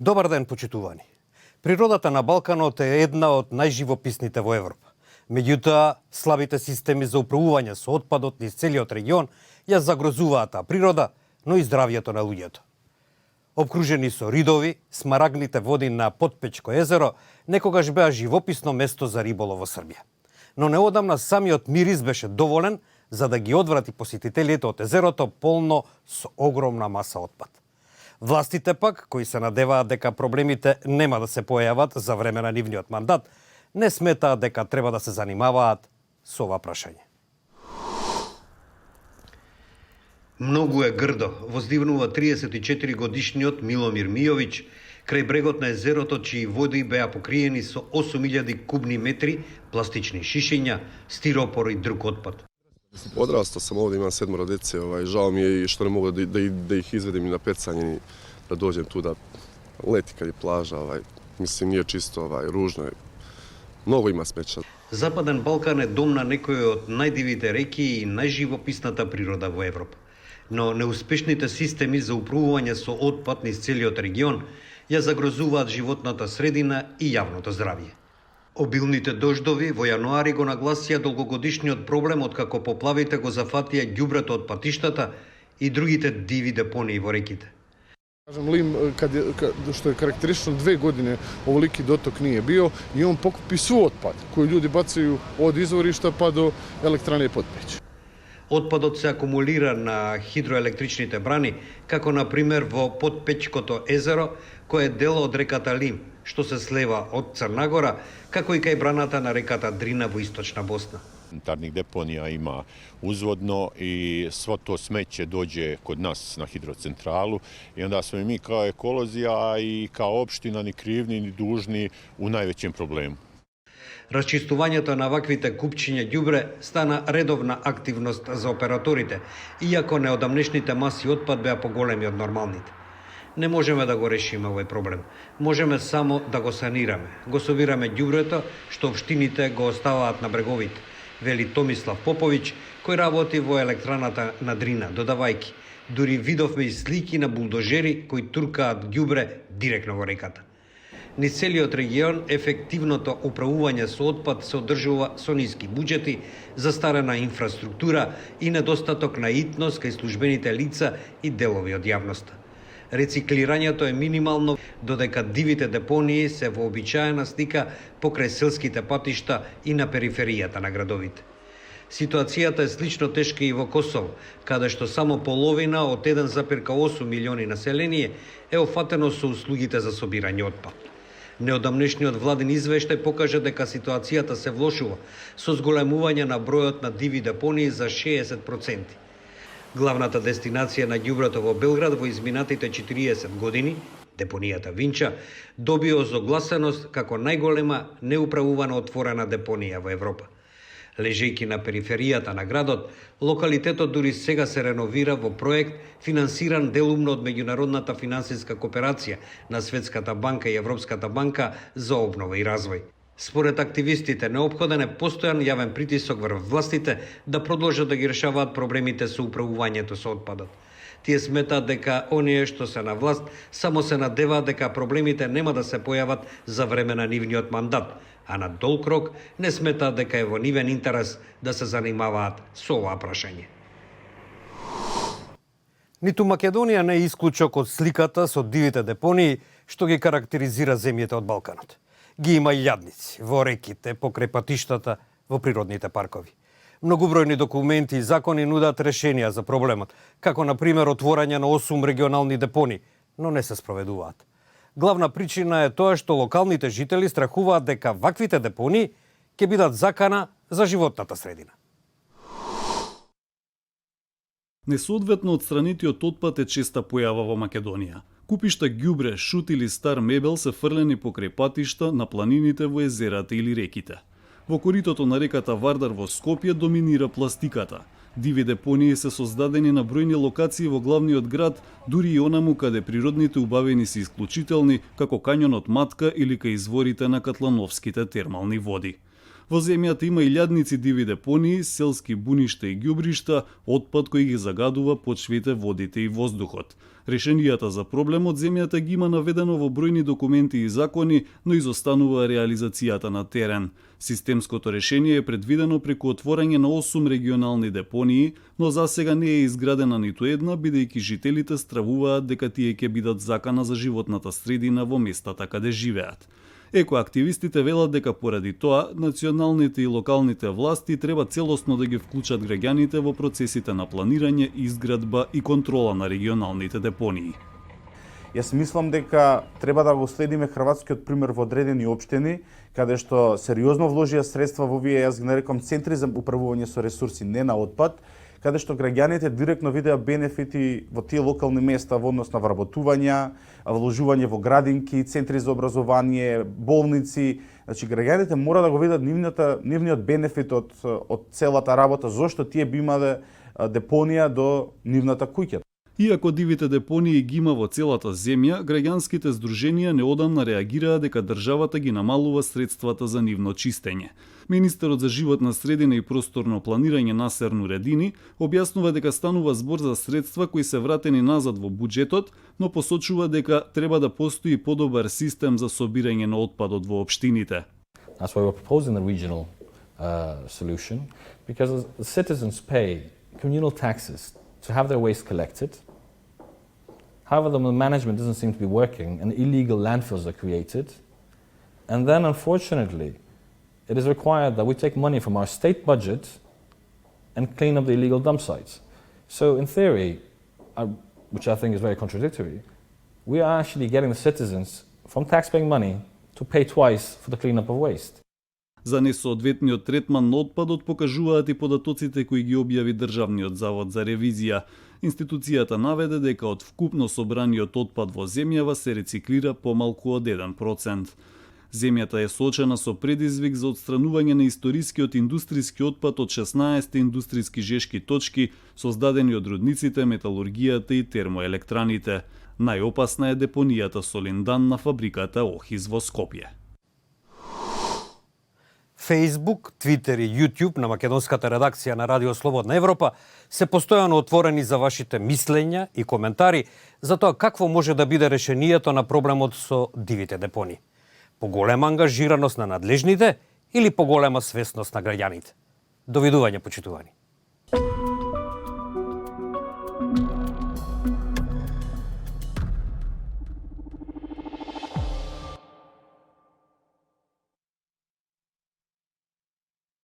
Добар ден, почитувани. Природата на Балканот е една од најживописните во Европа. Меѓутоа, слабите системи за управување со отпадот низ целиот регион ја загрозуваат таа природа, но и здравјето на луѓето. Обкружени со ридови, смарагните води на Потпечко езеро некогаш беа живописно место за риболов во Србија. Но неодамна самиот мирис беше доволен за да ги одврати посетителите од езерото полно со огромна маса отпад. Властите пак, кои се надеваат дека проблемите нема да се појават за време на нивниот мандат, не сметаат дека треба да се занимаваат со ова прашање. Многу е грдо, воздивнува 34 годишниот Миломир Мијовиќ крај брегот на езерото, чии води беа покриени со 8000 кубни метри пластични шишиња, стиропор и друг отпад. Odrastao sam ovdje, imam 7 djece, žao mi je i što ne mogu da ih izvedem i na pecanje, ni da dođem tu da leti kad je plaža, mislim nije čisto, ružno je. Mnogo ima smeća. Западен Балкан е дом на некои од најдивите реки и најживописната природа во Европа. Но неуспешните системи за управување со отпад низ целиот регион ја загрозуваат животната средина и јавното здравје. Обилните дождови во јануари го нагласија долгогодишниот проблем откако поплавите го зафатија ѓубрето од патиштата и другите диви депонии во реките. Lim, što je karakteristično, 2 godine ovoliki dotok nije bio i on pokupi svu otpad koji ljudi bacaju od izvorišta pa do elektrane Potpeć. Отпадот се акумулира на хидроелектричните брани, како на пример во Потпечкото езеро, кое е дел од реката Лим, што се слева од Црна Гора, како и кај браната на реката Дрина во источна Босна. Sanitarnih deponija ima uzvodno i svo to smeće dođe kod nas na hidrocentralu i onda smo i mi kao ekolozi, a i kao opština ni krivni ni dužni u najvećem problemu. Расчистувањето на ваквите купчиња ѓубре стана редовна активност за операторите, иако неодамнешните маси отпад беа поголеми од нормалните. Не можеме да го решиме овој проблем. Можеме само да го санираме. Го собираме ѓубрето што општините го оставаат на бреговите, вели Томислав Поповиќ, кој работи во електраната на Дрина, додавајки: дури видовме и слики на булдожери кои туркаат ѓубре директно во реката. Низ целиот регион ефективното управување со отпад се одржува со ниски буџети, застарена инфраструктура и недостаток на итност кај службените лица и делови од јавноста. Рециклирањето е минимално, додека дивите депонии се вообичаена слика покрај селските патишта и на периферијата на градовите. Ситуацијата е слично тешка и во Косово, каде што само половина од 1,8 милиони население е офатено со услугите за собирање отпад. Неодамнешниот владин извештај покажа дека ситуацијата се влошува со зголемување на бројот на диви депонии за 60%. Главната дестинација на ѓубрето во Белград во изминатите 40 години, депонијата Винча, доби озогласеност како најголема неуправувана отворена депонија во Европа. Лежејќи на периферијата на градот, локалитетот дури сега се реновира во проект финансиран делумно од меѓународната финансиска кооперација на Светската банка и Европската банка за обнова и развој. Според активистите, неопходен е постојан јавен притисок врз властите да продолжат да ги решаваат проблемите со управувањето со отпадот. Тие сметаат дека оние што се на власт само се надеваат дека проблемите нема да се појават за време на нивниот мандат, а на долг рок не сметаат дека е во нивен интерес да се занимаваат со ова прашање. Ниту Македонија не е исклучок од сликата со дивите депонии што ги карактеризира земјите од Балканот. Ги има и јадници во реките, покрај патиштата, во природните паркови. Многубројни документи и закони нудат решенија за проблемот, како на пример отворање на 8 регионални депонии, но не се спроведуваат. Главна причина е тоа што локалните жители страхуваат дека ваквите депонии ќе бидат закана за животната средина. Несоодветно отстранетиот отпад е честа појава во Македонија. Купишта ѓубре, шут или стар мебел се фрлени покрај патишта на планините во езерата или реките. Во коритото на реката Вардар во Скопје доминира пластиката. Диви депонии се создадени на бројни локации во главниот град, дури и онаму каде природните убавени се исклучителни, како кањонот Матка или кај изворите на Катлановските термални води. Во земјата има илјадници диви депонии, селски буништа и ѓубришта, отпад кој ги загадува почвите, водите и воздухот. Решенијата за проблемот земјата ги има наведено во бројни документи и закони, но изостанува реализацијата на терен. Системското решение е предвидено преку отворање на 8 регионални депонии, но засега не е изградена ниту една, бидејќи жителите стравуваат дека тие ќе бидат закана за животната средина во местата каде живеат. Екоактивистите велат дека поради тоа, националните и локалните власти треба целосно да ги вклучат граѓаните во процесите на планирање, изградба и контрола на регионалните депонии. Јас мислам дека треба да го следиме хрватскиот пример во одредени општини, каде што сериозно вложија средства во овие, јас ги нарекам, центри за управување со ресурси, не на отпад, каде што граѓаните директно видеа бенефити во тие локални места во однос на вработувања, вложување во градинки, центри за образование, болници. Значи, граѓаните мора да го видат нивниот бенефит од целата работа, зошто тие би имале депонија до нивната куќа. Иако дивите депонии ги има во целата земја, граѓанските здруженија неодамна реагираа дека државата ги намалува средствата за нивно чистење. Министерот за животна средина и просторно планирање Насер Нуредини објаснува дека станува збор за средства кои се вратени назад во буџетот, но посочува дека треба да постои подобар систем за собирање на отпадот во општините. That's why we're proposing the regional solution, because the citizens pay communal taxes to have their waste collected. However, the management doesn't seem to be working and illegal landfills are created. And then, unfortunately, it is required that we take money from our state budget and clean up the illegal dump sites. So in theory, which I think is very contradictory, we are actually getting the citizens from taxpaying money to pay twice for the cleanup of waste. За несоодветниот третман на отпадот покажуваат и податоците кои ги објави Државниот завод за ревизија. Институцијата наведе дека од вкупно собраниот отпад во земјава се рециклира помалку од 1%. Земјата е соочена со предизвик за отстранување на историскиот индустријски отпад од 16 индустријски жешки точки создадени од рудниците, металургијата и термоелектраните. Најопасна е депонијата Солиндан на фабриката Охиз во Скопје. Facebook, Twitter и YouTube на македонската редакција на Радио Слободна Европа се постојано отворени за вашите мислења и коментари за тоа какво може да биде решението на проблемот со дивите депони. Поголема ангажираност на надлежните или поголема свесност на граѓаните? Довидување, почитувани.